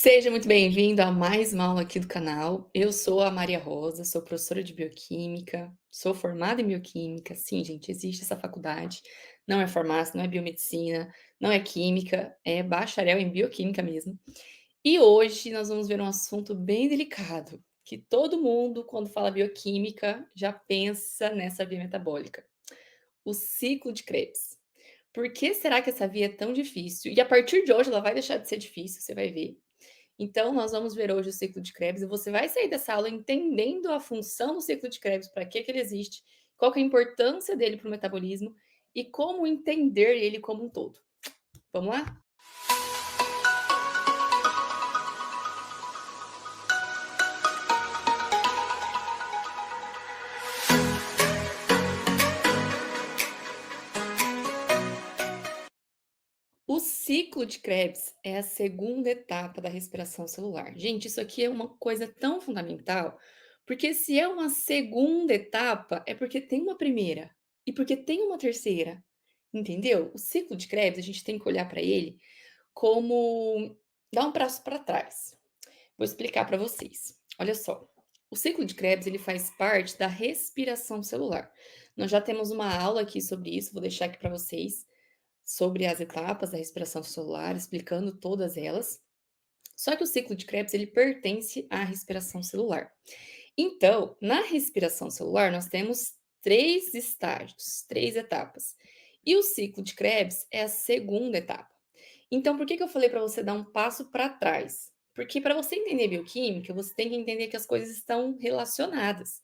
Seja muito bem-vindo a mais uma aula aqui do canal. Eu sou a Maria Rosa, sou professora de bioquímica, sou formada em bioquímica. Sim, gente, existe essa faculdade. Não é farmácia, não é biomedicina, não é química, é bacharel em bioquímica mesmo. E hoje nós vamos ver um assunto bem delicado, que todo mundo, quando fala bioquímica, já pensa nessa via metabólica, o ciclo de Krebs. Por que será que essa via é tão difícil? E a partir de hoje ela vai deixar de ser difícil, você vai ver. Então, nós vamos ver hoje o ciclo de Krebs e você vai sair dessa aula entendendo a função do ciclo de Krebs, para que ele existe, qual que é a importância dele para o metabolismo e como entender ele como um todo. Vamos lá? O ciclo de Krebs é a segunda etapa da respiração celular. Gente, isso aqui é uma coisa tão fundamental, porque se é uma segunda etapa, é porque tem uma primeira e porque tem uma terceira, entendeu? O ciclo de Krebs, a gente tem que olhar para ele como dar um passo para trás. Vou explicar para vocês. Olha só, o ciclo de Krebs ele faz parte da respiração celular. Nós já temos uma aula aqui sobre isso, vou deixar aqui para vocês sobre as etapas da respiração celular, explicando todas elas. Só que o ciclo de Krebs ele pertence à respiração celular. Então, na respiração celular, nós temos três estágios, três etapas. E o ciclo de Krebs é a segunda etapa. Então, por que que eu falei para você dar um passo para trás? Porque para você entender bioquímica, você tem que entender que as coisas estão relacionadas.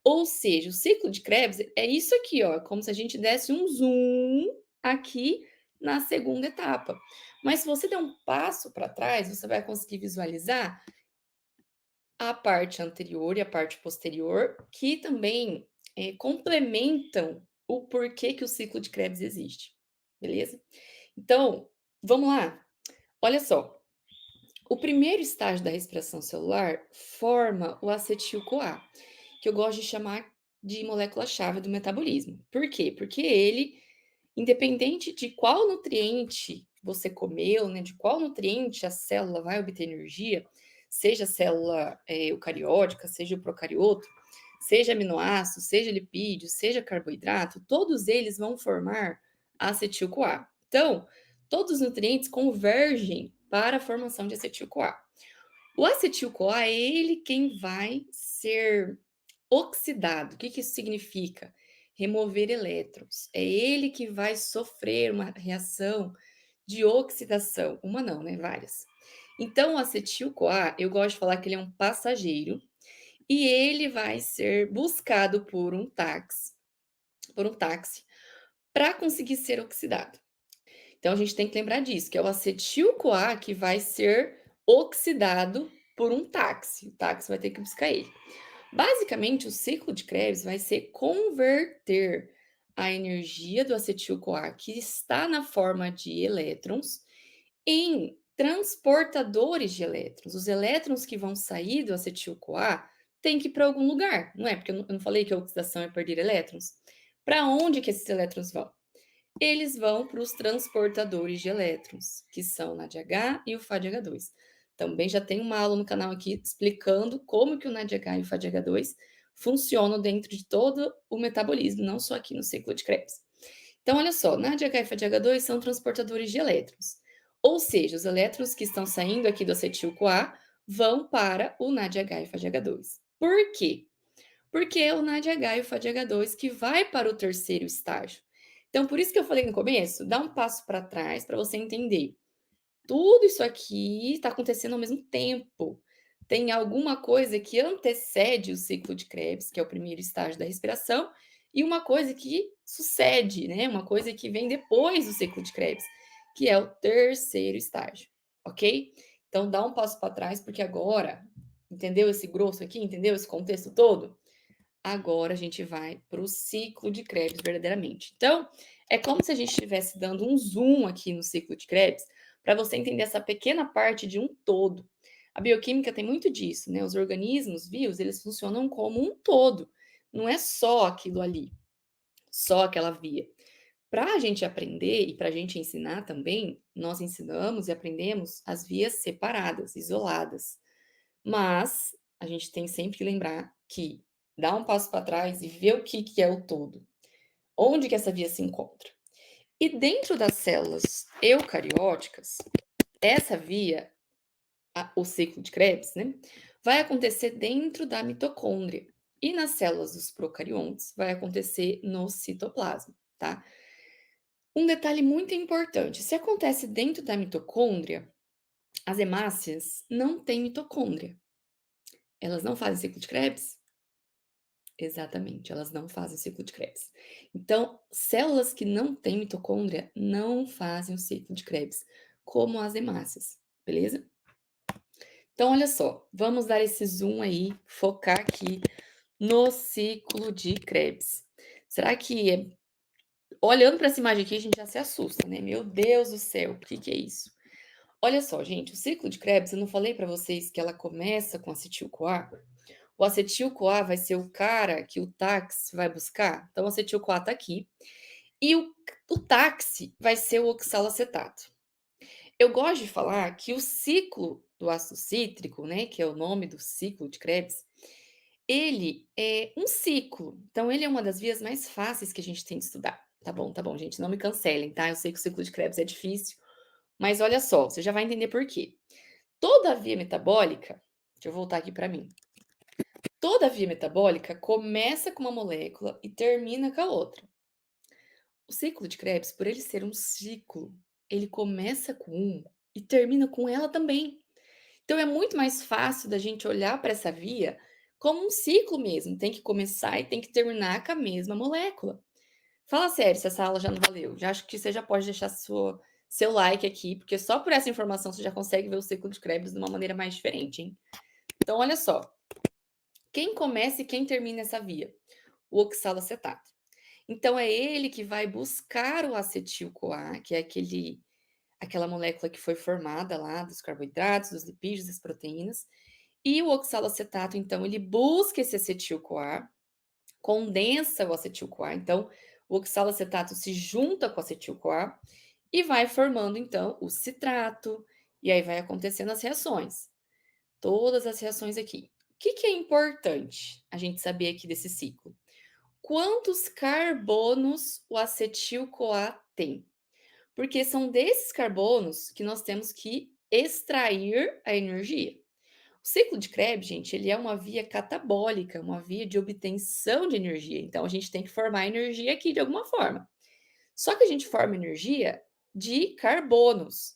Ou seja, o ciclo de Krebs é isso aqui, ó, como se a gente desse um zoom aqui na segunda etapa. Mas se você der um passo para trás, você vai conseguir visualizar a parte anterior e a parte posterior, que também complementam o porquê que o ciclo de Krebs existe. Beleza? Então, vamos lá. Olha só, o primeiro estágio da respiração celular forma o acetil-CoA, que eu gosto de chamar de molécula-chave do metabolismo. Por quê? Porque ele, independente de qual nutriente você comeu, né, de qual nutriente a célula vai obter energia, seja a célula eucariótica, seja o procarioto, seja aminoácido, seja lipídio, seja carboidrato, todos eles vão formar acetil-CoA. Então, todos os nutrientes convergem para a formação de acetil-CoA. O acetil-CoA é ele quem vai ser oxidado. O que que isso significa? Remover elétrons. É ele que vai sofrer uma reação de oxidação. Uma não, né? Várias. Então, o acetil-CoA, eu gosto de falar que ele é um passageiro e ele vai ser buscado por um táxi, para conseguir ser oxidado. Então a gente tem que lembrar disso, que é o acetil-CoA que vai ser oxidado por um táxi. O táxi vai ter que buscar ele. Basicamente, o ciclo de Krebs vai ser converter a energia do acetil-CoA, que está na forma de elétrons, em transportadores de elétrons. Os elétrons que vão sair do acetil-CoA têm que ir para algum lugar, não é? Porque eu não falei que a oxidação é perder elétrons? Para onde que esses elétrons vão? Eles vão para os transportadores de elétrons, que são o NADH e o FADH2. Também já tem uma aula no canal aqui explicando como que o NADH e o FADH2 funcionam dentro de todo o metabolismo, não só aqui no ciclo de Krebs. Então, olha só, NADH e FADH2 são transportadores de elétrons. Ou seja, os elétrons que estão saindo aqui do acetil-CoA vão para o NADH e FADH2. Por quê? Porque é o NADH e o FADH2 que vai para o terceiro estágio. Então, por isso que eu falei no começo, dá um passo para trás para você entender. Tudo isso aqui está acontecendo ao mesmo tempo. Tem alguma coisa que antecede o ciclo de Krebs, que é o primeiro estágio da respiração, e uma coisa que sucede, né? Uma coisa que vem depois do ciclo de Krebs, que é o terceiro estágio, ok? Então, dá um passo para trás, porque agora, entendeu esse grosso aqui? Entendeu esse contexto todo? Agora a gente vai para o ciclo de Krebs verdadeiramente. Então, é como se a gente estivesse dando um zoom aqui no ciclo de Krebs para você entender essa pequena parte de um todo. A bioquímica tem muito disso, né? Os organismos vivos, eles funcionam como um todo. Não é só aquilo ali, só aquela via. Para a gente aprender e para a gente ensinar também, nós ensinamos e aprendemos as vias separadas, isoladas. Mas a gente tem sempre que lembrar que dar um passo para trás e ver o que que é o todo. Onde que essa via se encontra? E dentro das células eucarióticas, essa via, o ciclo de Krebs, né, vai acontecer dentro da mitocôndria. E nas células dos procariontes vai acontecer no citoplasma, tá? Um detalhe muito importante: se acontece dentro da mitocôndria, as hemácias não têm mitocôndria. Elas não fazem ciclo de Krebs? Exatamente, elas não fazem ciclo de Krebs. Então, células que não têm mitocôndria não fazem o ciclo de Krebs, como as hemácias, beleza? Então, olha só, vamos dar esse zoom aí, focar aqui no ciclo de Krebs. Será que, olhando para essa imagem aqui, a gente já se assusta, né? Meu Deus do céu, o que que é isso? Olha só, gente, o ciclo de Krebs, eu não falei para vocês que ela começa com acetil-CoA? O acetil-CoA vai ser o cara que o táxi vai buscar. Então, o acetil-CoA está aqui. E o táxi vai ser o oxalacetato. Eu gosto de falar que o ciclo do ácido cítrico, né, que é o nome do ciclo de Krebs, ele é um ciclo. Então, ele é uma das vias mais fáceis que a gente tem de estudar. Tá bom, gente, não me cancelem, tá? Eu sei que o ciclo de Krebs é difícil, mas olha só, você já vai entender por quê. Toda via metabólica, deixa eu voltar aqui para mim. Toda via metabólica começa com uma molécula e termina com a outra. O ciclo de Krebs, por ele ser um ciclo, ele começa com um e termina com ela também. Então é muito mais fácil da gente olhar para essa via como um ciclo mesmo, tem que começar e tem que terminar com a mesma molécula. Fala sério, se essa aula já não valeu. Já acho que você já pode deixar seu like aqui, porque só por essa informação você já consegue ver o ciclo de Krebs de uma maneira mais diferente, hein? Então, olha só. Quem começa e quem termina essa via? O oxalacetato. Então, é ele que vai buscar o acetil-CoA, que é aquela molécula que foi formada lá dos carboidratos, dos lipídios, das proteínas. E o oxalacetato, então, ele busca esse acetil-CoA, condensa o acetil-CoA. Então, o oxalacetato se junta com o acetil-CoA e vai formando, então, o citrato. E aí vai acontecendo as reações. Todas as reações aqui. O que que é importante a gente saber aqui desse ciclo? Quantos carbonos o acetil-CoA tem? Porque são desses carbonos que nós temos que extrair a energia. O ciclo de Krebs, gente, ele é uma via catabólica, uma via de obtenção de energia. Então, a gente tem que formar energia aqui de alguma forma. Só que a gente forma energia de carbonos.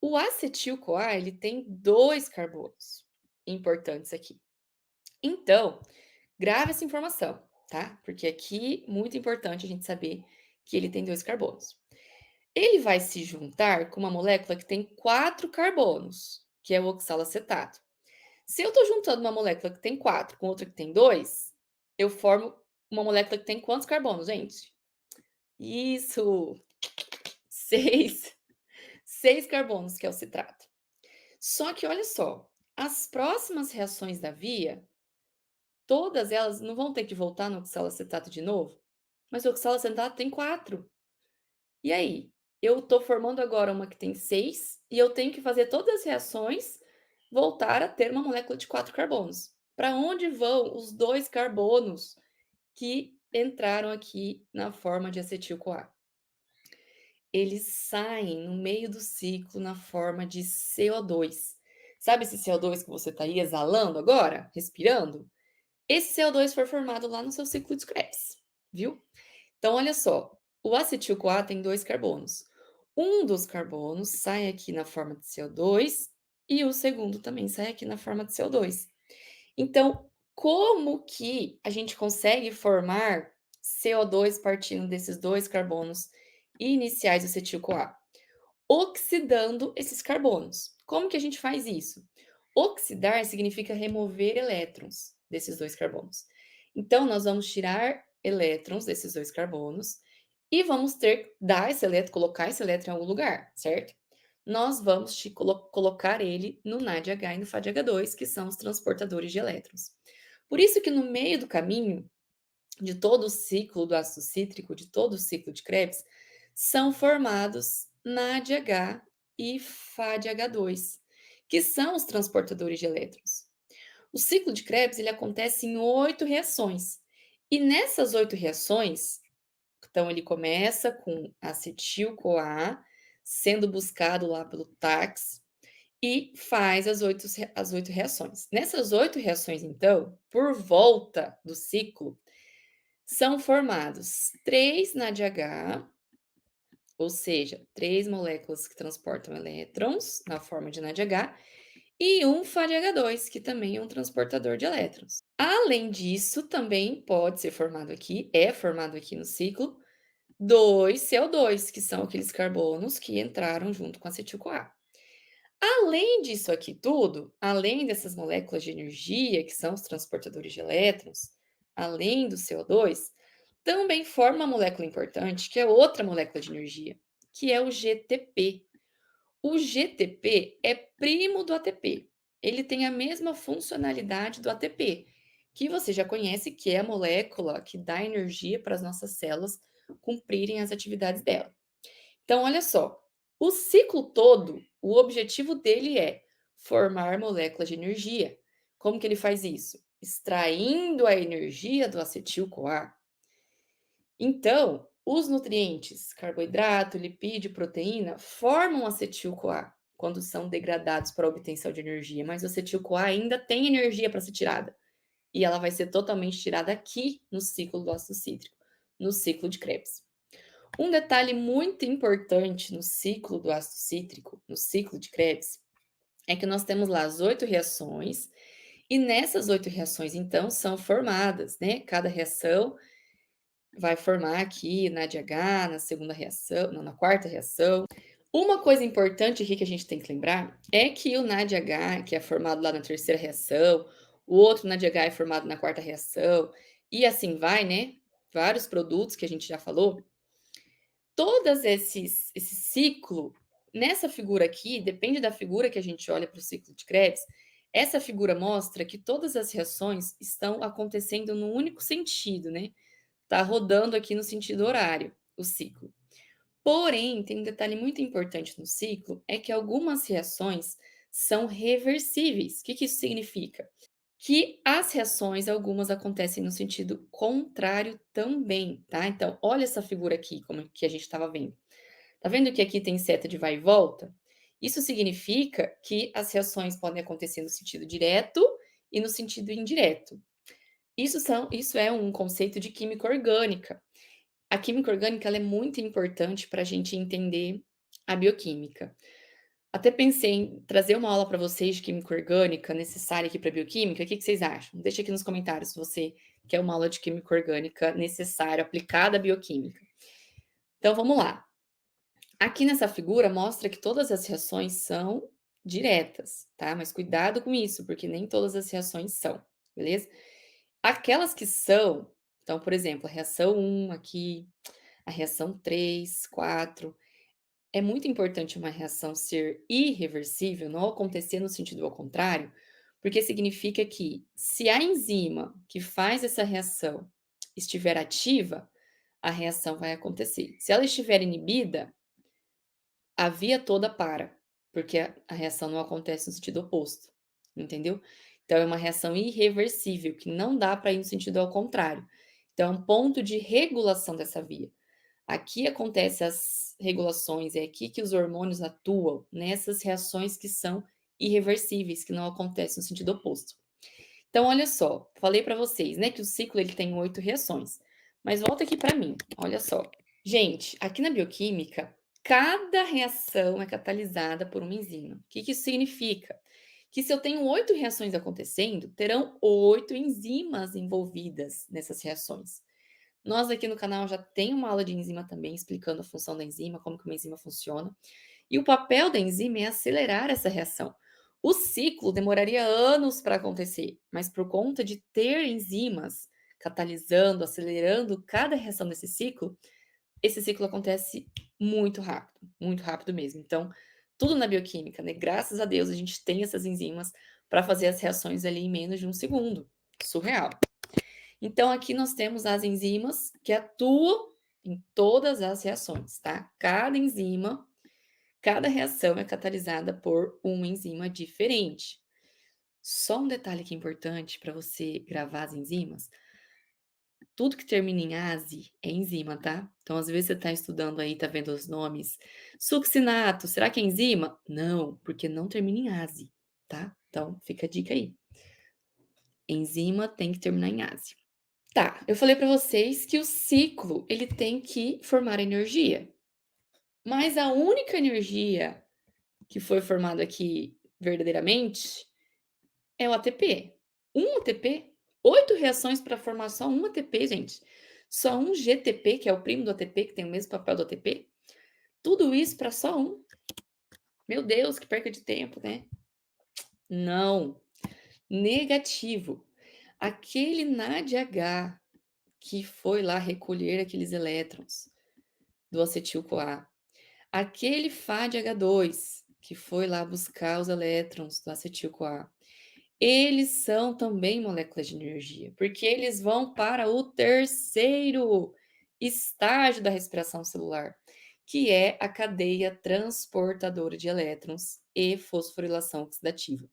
O acetil-CoA, ele tem dois carbonos importantes aqui. Então, grave essa informação, tá? Porque aqui, muito importante a gente saber que ele tem dois carbonos. Ele vai se juntar com uma molécula que tem 4 carbonos, que é o oxalacetato. Se eu estou juntando uma molécula que tem 4 com outra que tem 2, eu formo uma molécula que tem quantos carbonos, gente? Isso, 6. 6 carbonos, que é o citrato. Só que olha só, as próximas reações da via, todas elas não vão ter que voltar no oxalacetato de novo? Mas o oxalacetato tem 4. E aí? Eu estou formando agora uma que tem 6 e eu tenho que fazer todas as reações voltar a ter uma molécula de 4 carbonos. Para onde vão os 2 carbonos que entraram aqui na forma de acetil-CoA? Eles saem no meio do ciclo na forma de CO2. Sabe esse CO2 que você está aí exalando agora, respirando? Esse CO2 foi formado lá no seu ciclo de Krebs, viu? Então, olha só, o acetil-CoA tem 2 carbonos. Um dos carbonos sai aqui na forma de CO2 e o segundo também sai aqui na forma de CO2. Então, como que a gente consegue formar CO2 partindo desses 2 carbonos iniciais do acetil-CoA? Oxidando esses carbonos. Como que a gente faz isso? Oxidar significa remover elétrons desses 2 carbonos. Então, nós vamos tirar elétrons desses 2 carbonos e vamos dar esse elétron, colocar esse elétron em algum lugar, certo? Nós vamos colocar ele no NADH e no FADH2, que são os transportadores de elétrons. Por isso que no meio do caminho, de todo o ciclo do ácido cítrico, de todo o ciclo de Krebs, são formados NADH e FADH2, que são os transportadores de elétrons. O ciclo de Krebs ele acontece em 8 reações. E nessas 8 reações, então ele começa com acetil-CoA sendo buscado lá pelo TAX e faz as oito reações. Nessas 8 reações, então, por volta do ciclo, são formados 3 NADH, ou seja, 3 moléculas que transportam elétrons na forma de NADH, e um FADH2, que também é um transportador de elétrons. Além disso, também pode ser formado aqui, é formado aqui no ciclo, 2 CO2, que são aqueles carbonos que entraram junto com acetil-CoA. Além disso aqui tudo, além dessas moléculas de energia, que são os transportadores de elétrons, além do CO2, também forma uma molécula importante, que é outra molécula de energia, que é o GTP. O GTP é primo do ATP. Ele tem a mesma funcionalidade do ATP, que você já conhece, que é a molécula que dá energia para as nossas células cumprirem as atividades dela. Então, olha só, o ciclo todo, o objetivo dele é formar moléculas de energia. Como que ele faz isso? Extraindo a energia do acetil-CoA. Então, os nutrientes, carboidrato, lipídio, proteína, formam acetil-CoA quando são degradados para obtenção de energia, mas o acetil-CoA ainda tem energia para ser tirada. E ela vai ser totalmente tirada aqui no ciclo do ácido cítrico, no ciclo de Krebs. Um detalhe muito importante no ciclo do ácido cítrico, no ciclo de Krebs, é que nós temos lá as 8 reações, e nessas 8 reações, então, são formadas, né? Cada reação vai formar aqui NADH na segunda reação, não, na quarta reação. Uma coisa importante aqui que a gente tem que lembrar é que o NADH, que é formado lá na terceira reação, o outro NADH é formado na quarta reação, e assim vai, né? Vários produtos que a gente já falou, todos esse ciclo, nessa figura aqui, depende da figura que a gente olha para o ciclo de Krebs, essa figura mostra que todas as reações estão acontecendo no único sentido, né? Tá rodando aqui no sentido horário, o ciclo. Porém, tem um detalhe muito importante no ciclo, é que algumas reações são reversíveis. O que que isso significa? Que as reações, algumas acontecem no sentido contrário também, tá? Então, olha essa figura aqui, como que a gente estava vendo. Tá vendo que aqui tem seta de vai e volta? Isso significa que as reações podem acontecer no sentido direto e no sentido indireto. Isso é um conceito de química orgânica. A química orgânica ela é muito importante para a gente entender a bioquímica. Até pensei em trazer uma aula para vocês de química orgânica necessária aqui para bioquímica. O que que vocês acham? Deixa aqui nos comentários se você quer uma aula de química orgânica necessária, aplicada à bioquímica. Então vamos lá. Aqui nessa figura mostra que todas as reações são diretas, tá? Mas cuidado com isso, porque nem todas as reações são, beleza? Aquelas que são, então, por exemplo, a reação 1 aqui, a reação 3, 4, é muito importante uma reação ser irreversível, não acontecer no sentido ao contrário, porque significa que se a enzima que faz essa reação estiver ativa, a reação vai acontecer. Se ela estiver inibida, a via toda para, porque a reação não acontece no sentido oposto, entendeu? Então é uma reação irreversível, que não dá para ir no sentido ao contrário. Então é um ponto de regulação dessa via. Aqui acontecem as regulações, é aqui que os hormônios atuam, nessas reações que são irreversíveis, que não acontecem no sentido oposto. Então, olha só, falei para vocês, né, que o ciclo ele tem 8 reações. Mas volta aqui para mim, olha só. Gente, aqui na bioquímica, cada reação é catalisada por uma enzima. O que que isso significa? Que se eu tenho 8 reações acontecendo, terão 8 enzimas envolvidas nessas reações. Nós aqui no canal já tem uma aula de enzima também, explicando a função da enzima, como que uma enzima funciona. E o papel da enzima é acelerar essa reação. O ciclo demoraria anos para acontecer, mas por conta de ter enzimas catalisando, acelerando cada reação desse ciclo, esse ciclo acontece muito rápido mesmo. Então, tudo na bioquímica, né? Graças a Deus a gente tem essas enzimas para fazer as reações ali em menos de um segundo. Surreal. Então, aqui nós temos as enzimas que atuam em todas as reações, tá? Cada reação é catalisada por uma enzima diferente. Só um detalhe que é importante para você gravar as enzimas: tudo que termina em "ase" é enzima, tá? Então, às vezes, você está estudando aí, tá vendo os nomes, succinato, será que é enzima? Não, porque não termina em "ase", tá? Então, fica a dica aí. Enzima tem que terminar em "ase". Tá, eu falei para vocês que o ciclo, ele tem que formar energia, mas a única energia que foi formada aqui verdadeiramente é o ATP. Um ATP, 8 reações para formar só um ATP, gente. Só um GTP, que é o primo do ATP, que tem o mesmo papel do ATP. Tudo isso para só um. Meu Deus, que perca de tempo, né? Não, negativo. Aquele NADH que foi lá recolher aqueles elétrons do acetil-CoA, aquele FADH2 que foi lá buscar os elétrons do acetil-CoA, eles são também moléculas de energia, porque eles vão para o terceiro estágio da respiração celular, que é a cadeia transportadora de elétrons e fosforilação oxidativa.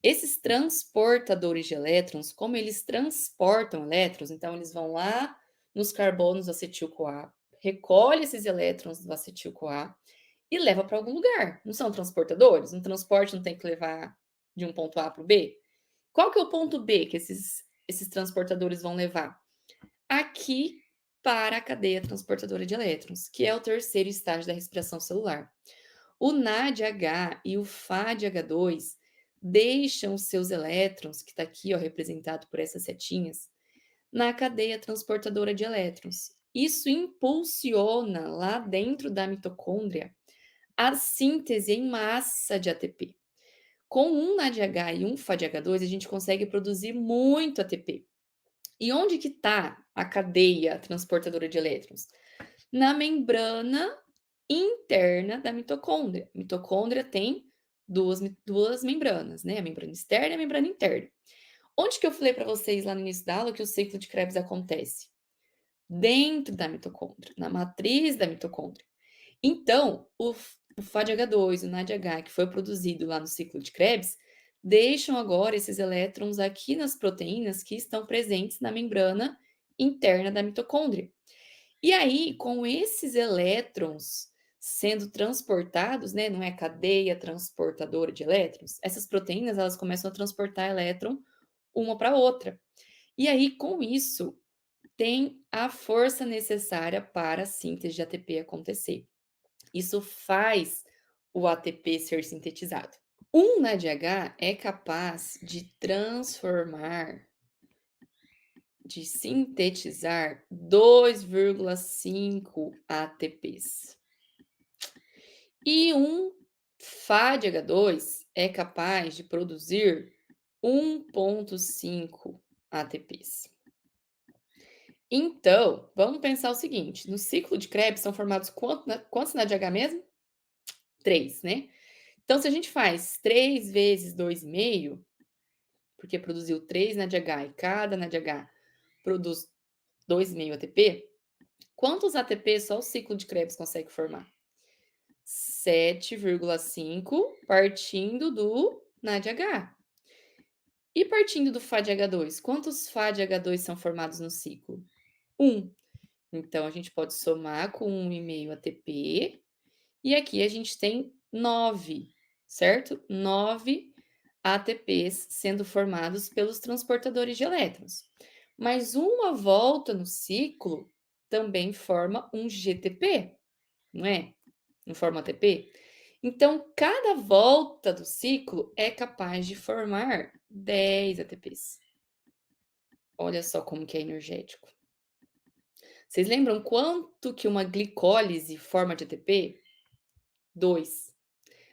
Esses transportadores de elétrons, como eles transportam elétrons, então eles vão lá nos carbonos do acetil-CoA, recolhe esses elétrons do acetil-CoA e leva para algum lugar. Não são transportadores? Um transporte não tem que levar de um ponto A para o B? Qual que é o ponto B que esses transportadores vão levar? Aqui para a cadeia transportadora de elétrons, que é o terceiro estágio da respiração celular. O NADH e o FADH2 deixam os seus elétrons, que está aqui ó, representado por essas setinhas, na cadeia transportadora de elétrons. Isso impulsiona lá dentro da mitocôndria a síntese em massa de ATP. Com um NADH e um FADH2, a gente consegue produzir muito ATP. E onde que está a cadeia transportadora de elétrons? Na membrana interna da mitocôndria. A mitocôndria tem duas membranas, né? A membrana externa e a membrana interna. Onde que eu falei para vocês lá no início da aula que o ciclo de Krebs acontece? Dentro da mitocôndria, na matriz da mitocôndria. Então, o FADH2, o NADH, que foi produzido lá no ciclo de Krebs, deixam agora esses elétrons aqui nas proteínas que estão presentes na membrana interna da mitocôndria. E aí, com esses elétrons sendo transportados, né, não é cadeia transportadora de elétrons, essas proteínas elas começam a transportar elétron uma para outra. E aí, com isso, tem a força necessária para a síntese de ATP acontecer. Isso faz o ATP ser sintetizado. Um NADH é capaz de sintetizar 2,5 ATPs. E um FADH2 é capaz de produzir 1,5 ATPs. Então, vamos pensar o seguinte: no ciclo de Krebs são formados quantos NADH mesmo? 3, né? Então, se a gente faz 3 vezes 2,5, porque produziu 3 NADH e cada NADH produz 2,5 ATP, quantos ATP só o ciclo de Krebs consegue formar? 7,5 partindo do NADH. E partindo do FADH2, quantos FADH2 são formados no ciclo? 1. Então, a gente pode somar com 1,5 ATP. E aqui a gente tem 9, certo? 9 ATPs sendo formados pelos transportadores de elétrons. Mas uma volta no ciclo também forma um GTP, não é? Não forma ATP? Então, cada volta do ciclo é capaz de formar 10 ATPs. Olha só como que é energético. Vocês lembram quanto que uma glicólise forma de ATP? 2.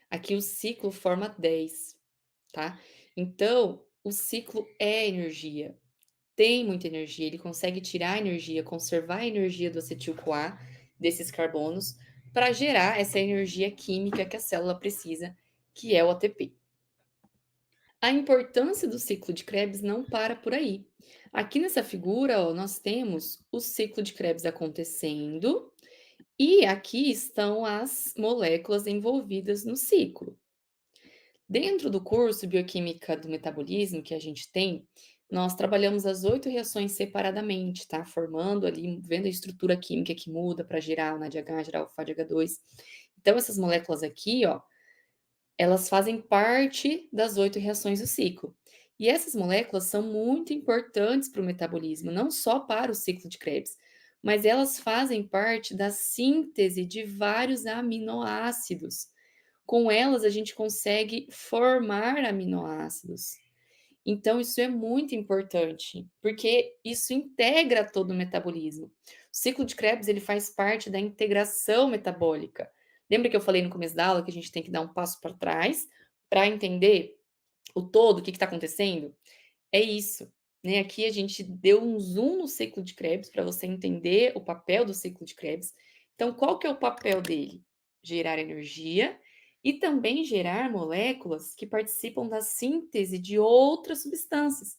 Aqui o ciclo forma 10, tá? Então, o ciclo é energia, tem muita energia, ele consegue tirar a energia, conservar a energia do acetil-CoA, desses carbonos, para gerar essa energia química que a célula precisa, que é o ATP. A importância do ciclo de Krebs não para por aí. Aqui nessa figura, ó, nós temos o ciclo de Krebs acontecendo e aqui estão as moléculas envolvidas no ciclo. Dentro do curso Bioquímica do Metabolismo que a gente tem, nós trabalhamos as 8 reações separadamente, tá? Formando ali, vendo a estrutura química que muda para gerar o NADH, gerar o FADH2. Então, essas moléculas aqui, ó, elas fazem parte das 8 reações do ciclo. E essas moléculas são muito importantes para o metabolismo, não só para o ciclo de Krebs, mas elas fazem parte da síntese de vários aminoácidos. Com elas, a gente consegue formar aminoácidos. Então, isso é muito importante, porque isso integra todo o metabolismo. O ciclo de Krebs ele faz parte da integração metabólica. Lembra que eu falei no começo da aula que a gente tem que dar um passo para trás para entender o todo, o que está acontecendo? É isso, né? Aqui a gente deu um zoom no ciclo de Krebs para você entender o papel do ciclo de Krebs. Então, qual que é o papel dele? Gerar energia e também gerar moléculas que participam da síntese de outras substâncias.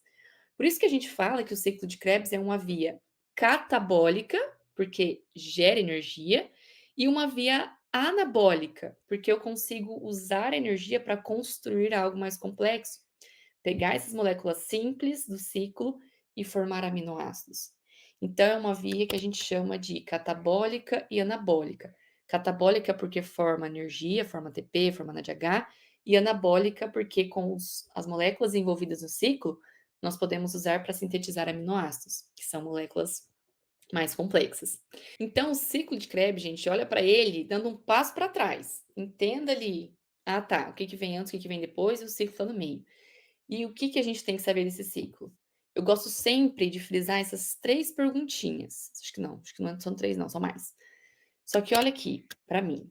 Por isso que a gente fala que o ciclo de Krebs é uma via catabólica, porque gera energia, e uma via anabólica, porque eu consigo usar energia para construir algo mais complexo. Pegar essas moléculas simples do ciclo e formar aminoácidos. Então, é uma via que a gente chama de catabólica e anabólica. Catabólica porque forma energia, forma ATP, forma NADH, e anabólica porque com as moléculas envolvidas no ciclo, nós podemos usar para sintetizar aminoácidos, que são moléculas mais complexas. Então, o ciclo de Krebs, gente, olha para ele dando um passo para trás. Entenda ali. Ah, tá. O que, que vem antes, o que, que vem depois, e o ciclo está no meio. E o que, que a gente tem que saber desse ciclo? Eu gosto sempre de frisar essas 3 perguntinhas. Acho que não são 3 não, são mais. Só que olha aqui, para mim,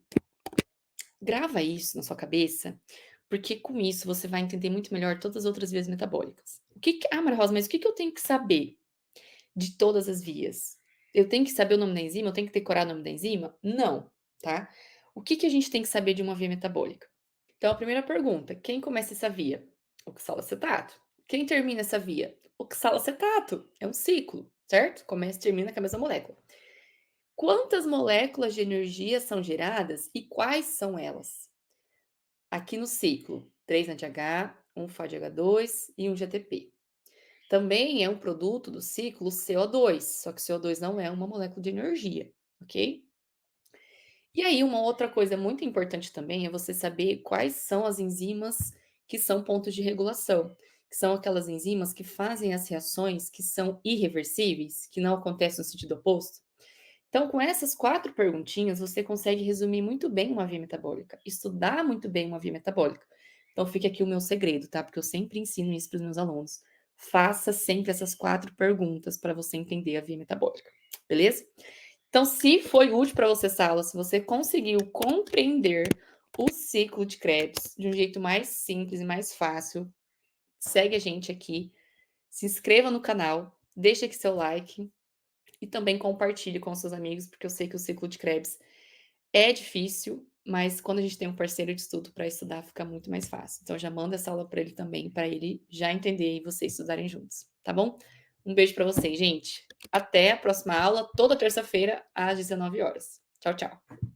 grava isso na sua cabeça, porque com isso você vai entender muito melhor todas as outras vias metabólicas. Maria Rosa, mas o que, que eu tenho que saber de todas as vias? Eu tenho que saber o nome da enzima? Eu tenho que decorar o nome da enzima? Não, tá? O que, que a gente tem que saber de uma via metabólica? Então, a primeira pergunta: quem começa essa via? Oxalacetato. Quem termina essa via? Oxalacetato. É um ciclo, certo? Começa e termina com a mesma molécula. Quantas moléculas de energia são geradas e quais são elas? Aqui no ciclo, 3 NADH, 1 FADH2 e 1 GTP. Também é um produto do ciclo CO2, só que CO2 não é uma molécula de energia, ok? E aí, uma outra coisa muito importante também é você saber quais são as enzimas que são pontos de regulação, que são aquelas enzimas que fazem as reações que são irreversíveis, que não acontecem no sentido oposto. Então, com essas 4 perguntinhas, você consegue resumir muito bem uma via metabólica, estudar muito bem uma via metabólica. Então, fica aqui o meu segredo, tá? Porque eu sempre ensino isso para os meus alunos. Faça sempre essas 4 perguntas para você entender a via metabólica, beleza? Então, se foi útil para você essa aula, se você conseguiu compreender o ciclo de Krebs de um jeito mais simples e mais fácil, segue a gente aqui, se inscreva no canal, deixa aqui seu like e também compartilhe com seus amigos, porque eu sei que o ciclo de Krebs é difícil, mas quando a gente tem um parceiro de estudo para estudar, fica muito mais fácil. Então, já manda essa aula para ele também, para ele já entender e vocês estudarem juntos, tá bom? Um beijo para vocês, gente. Até a próxima aula, toda terça-feira, às 19 horas. Tchau, tchau.